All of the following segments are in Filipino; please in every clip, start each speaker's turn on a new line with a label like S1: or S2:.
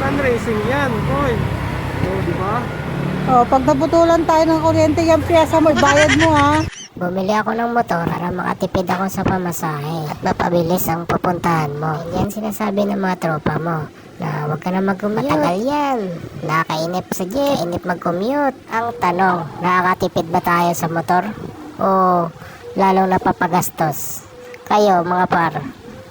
S1: Sun racing yan, boy. O, di ba?
S2: Oh, pag naputulan tayo ng kuryente, yung piyesa mo, bayad mo ha.
S3: Bumili ako ng motor para makatipid ako sa pamasahe at mapabilis ang pupuntahan mo. Yan sinasabi ng mga tropa mo na huwag ka na mag-commute. Matagal yan. Nakakainip. Sige, inip mag-commute. Ang tanong, nakakatipid ba tayo sa motor? O lalong napapagastos? Kayo mga par,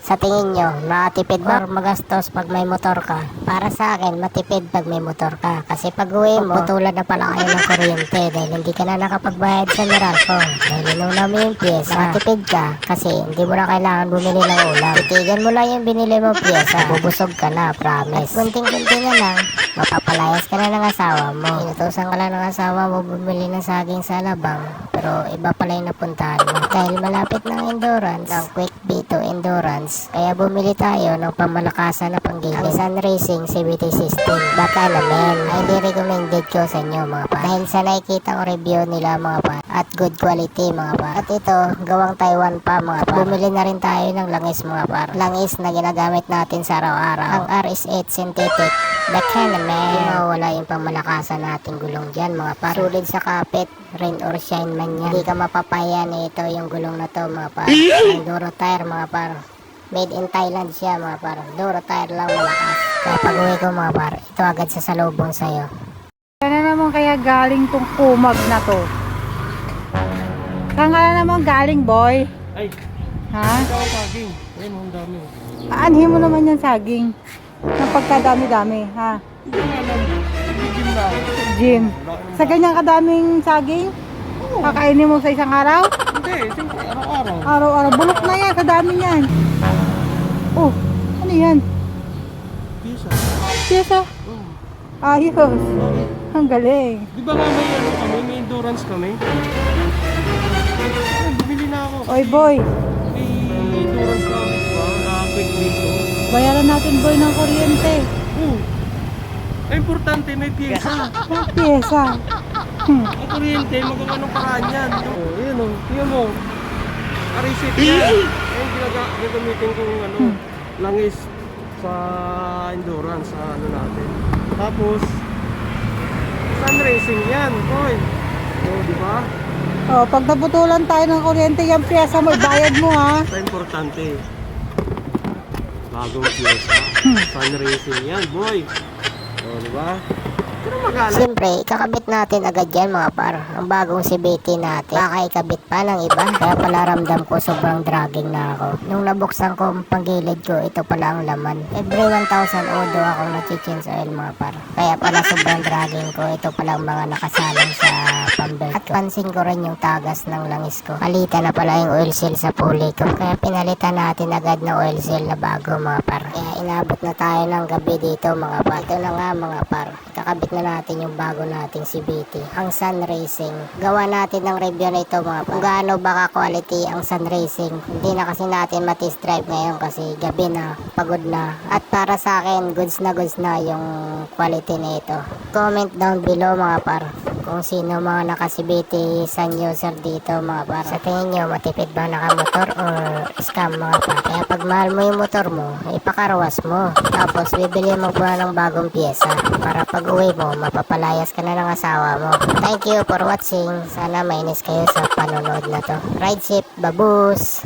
S3: sa tingin nyo, nakatipid ba or magastos pag may motor ka? Para sa akin, matipid pag may motor ka. Kasi pag uwi mo, putulan na pala kayo ng kuryente dahil hindi ka na nakapagbayad sa Meralco. Dahil inuna mo yung pyesa, nakatipid ka kasi hindi mo na kailangan bumili ng ulam. Titigan mo lang yung binili mo pyesa, bubusog ka na, promise. At kunting-kunti na lang, mapapalayas ka na ng asawa mo. Inutusan ka lang ng asawa mo bumili ng saging sa Alabang, pero iba pala yung napuntahan mo. Dahil malapit ng endurance, ng Quick B2 endurance, kaya bumili tayo ng pamalakasan na panggilid. Ang Sun Racing CVT system. Baka naman, highly recommended ko sa inyo mga pa. Dahil sa nakikita ko review nila mga pa, at good quality mga pa. At ito, gawang Taiwan pa mga pa. Bumili na rin tayo ng langis mga pa. Langis na ginagamit natin sa araw-araw. Ang RS8 synthetic. Baka naman, hindi mawala yung pamalakasan nating gulong dyan mga pa. Sulit sa kapit, rain or shine man yan. Hindi ka mapapaya na ito yung gulong na to mga pa. Ang Duro tire mga par. Made in Thailand siya mga par. Duro tire lang malakas. Kaya pag uwi ko mga par, ito agad sa salubong sa'yo.
S2: Saan na naman kaya galing tong kumag na to? Saan nga naman galing, boy?
S1: Ay,
S2: Ha?
S1: ikaw ang saging. Ayun, ang dami.
S2: Aanhin mo naman yung saging. Ng pagkadami-dami, ha?
S1: Hindi nga lang. Gym na ako.
S2: Jim. Sa ganyang kadaming saging? Kakainin mo sa isang araw?
S1: Hindi, siyempre, araw-araw.
S2: Araw-araw. Bulok na yan, kadami niyan. Oh, ano yan?
S1: Pisa.
S2: Piyesa.
S1: Oh.
S2: Ayos.
S1: Bakit?
S2: Ang galing.
S1: Di ba nga may ano kami, may endurance kami? Ay, bumili na ako.
S2: Oy, boy.
S1: May endurance na ako, diba? Na quick dito.
S2: Bayaran natin, boy, ng kuryente.
S1: Oh. Ay, importante, may pyesa.
S2: Ang piyesa.
S1: Ang kuryente, magaganong paraan yan. Oh, yun o. Tingnan mo. Arisip yan. Ayun, gagamitin kong ano, langis sa endurance, sa ano natin. Tapos, Sun racing yan, boy. Oh, di ba?
S2: Oh, pag naputulan tayo ng kuryente, yung piyesa mo, bayad mo, ha?
S1: Ito importante. Bagong pyesa. Sun racing yan, boy. Oh, di ba? Pero magalang.
S3: Siyempre, ikakabit natin agad yan mga par. Ang bagong CVT natin. Baka ikabit pa ng iba. Kaya pala ramdam ko sobrang dragging na ako. Nung nabuksan ko ang panggilid ko, ito pala ang laman. Every 1,000 odo akong nag-change oil mga par. Kaya pala sobrang dragging ko. Ito pala ang mga nakasalang sa pambelt ko. At pansin ko rin yung tagas ng langis ko. Palitan na pala yung oil seal sa pulley ko. Kaya pinalitan natin agad na oil seal na bago mga par. Kaya inabot na tayo ng gabi dito mga par. Ito na nga mga par. Kakabit na natin yung bago nating CVT, ang Sun Racing. Gawa natin ng review na ito mga kung gaano baka quality ang Sun Racing. Hindi na kasi natin matest drive ngayon kasi gabi na, pagod na. At para sa akin, goods na yung quality na ito. Comment down below mga par kung sino mga naka-CVT Sun user dito mga par. Sa tingin nyo, matipid ba nakamotor or scam mga par? Kaya pag mahal mo yung motor mo, ipakarawas mo. Tapos bibili mo pa ng bagong pyesa para pag uwi mo, mapapalayas ka na ng asawa mo. Thank you for watching. Sana mainis kayo sa panonood na to. Ride safe, babus!